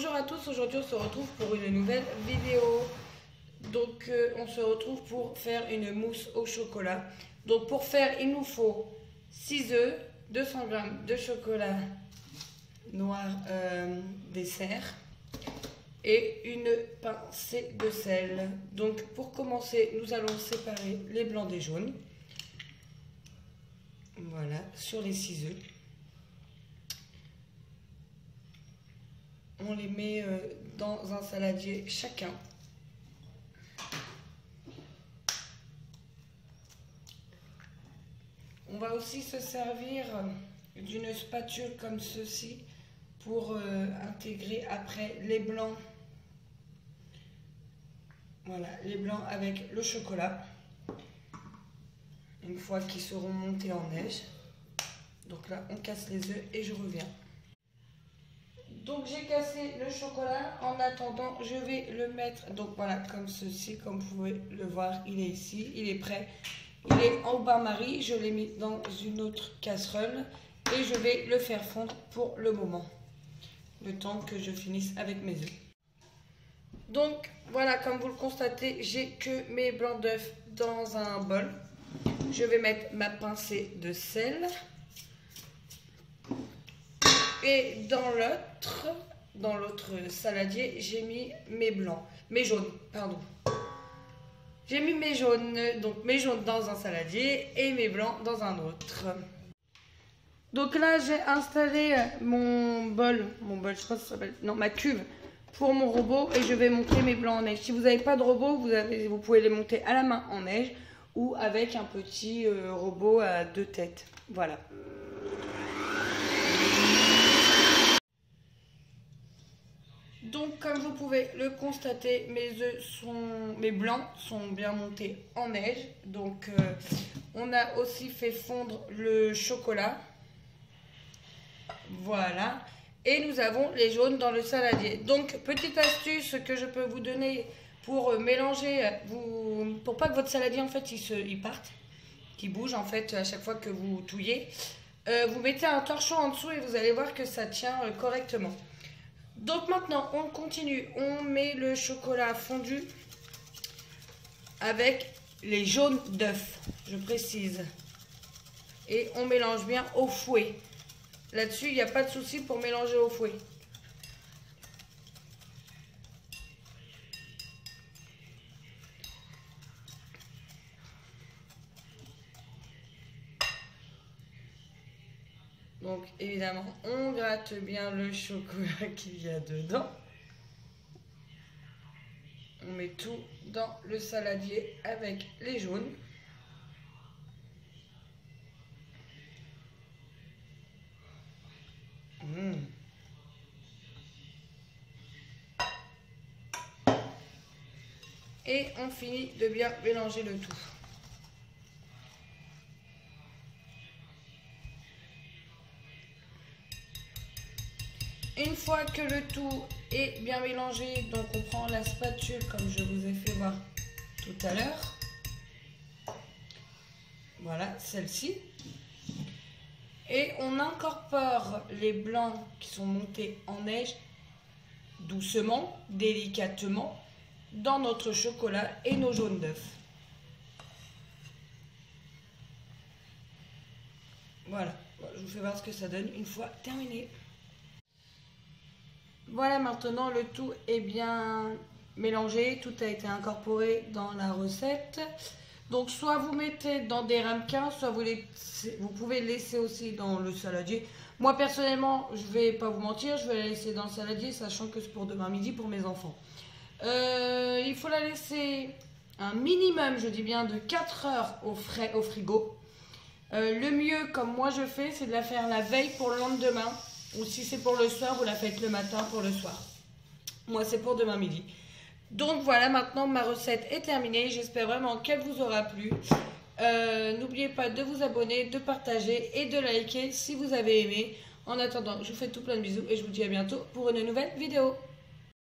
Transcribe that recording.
Bonjour à tous, aujourd'hui on se retrouve pour une nouvelle vidéo. Donc on se retrouve pour faire une mousse au chocolat. Donc pour faire il nous faut 6 œufs, 200 g de chocolat noir dessert et une pincée de sel. Donc pour commencer nous allons séparer les blancs des jaunes. Voilà, sur les 6 œufs. On les met dans un saladier chacun. On va aussi se servir d'une spatule comme ceci pour intégrer après les blancs. Voilà, les blancs avec le chocolat. Une fois qu'ils seront montés en neige. Donc là, on casse les œufs et je reviens. Donc j'ai cassé le chocolat. En attendant, je vais le mettre donc voilà comme ceci, comme vous pouvez le voir, il est ici, il est prêt. Il est en bain-marie, je l'ai mis dans une autre casserole et je vais le faire fondre pour le moment, le temps que je finisse avec mes œufs. Donc voilà, comme vous le constatez, j'ai que mes blancs d'œufs dans un bol. Je vais mettre ma pincée de sel. Et dans l'autre saladier, j'ai mis mes jaunes, pardon. J'ai mis mes jaunes, donc mes jaunes dans un saladier et mes blancs dans un autre. Donc là, j'ai installé mon bol, je crois que ça s'appelle, non, ma cuve pour mon robot et je vais monter mes blancs en neige. Si vous n'avez pas de robot, vous pouvez les monter à la main en neige ou avec un petit robot à 2 têtes. Voilà. Donc comme vous pouvez le constater, mes blancs sont bien montés en neige. Donc on a aussi fait fondre le chocolat. Voilà. Et nous avons les jaunes dans le saladier. Donc petite astuce que je peux vous donner pour mélanger, pour pas que votre saladier en fait il parte, qu'il bouge en fait à chaque fois que vous touillez. Vous mettez un torchon en dessous et vous allez voir que ça tient correctement. Donc maintenant, on continue. On met le chocolat fondu avec les jaunes d'œufs, je précise. Et on mélange bien au fouet. Là-dessus, il n'y a pas de souci pour mélanger au fouet. Donc évidemment, on gratte bien le chocolat qu'il y a dedans. On met tout dans le saladier avec les jaunes. Et on finit de bien mélanger le tout. Une fois que le tout est bien mélangé, donc on prend la spatule comme je vous ai fait voir tout à l'heure. Voilà, celle-ci. Et on incorpore les blancs qui sont montés en neige doucement, délicatement, dans notre chocolat et nos jaunes d'œufs. Voilà, je vous fais voir ce que ça donne une fois terminé. Voilà, maintenant le tout est bien mélangé, tout a été incorporé dans la recette. Donc soit vous mettez dans des ramequins, soit vous pouvez laisser aussi dans le saladier. Moi personnellement, je vais pas vous mentir, je vais la laisser dans le saladier, sachant que c'est pour demain midi pour mes enfants. Il faut la laisser un minimum, je dis bien, de 4 heures au frais au frigo. Le mieux, comme moi je fais, c'est de la faire la veille pour le lendemain. Ou si c'est pour le soir, vous la faites le matin pour le soir. Moi, c'est pour demain midi. Donc voilà, maintenant ma recette est terminée. J'espère vraiment qu'elle vous aura plu. N'oubliez pas de vous abonner, de partager et de liker si vous avez aimé. En attendant, je vous fais tout plein de bisous et je vous dis à bientôt pour une nouvelle vidéo.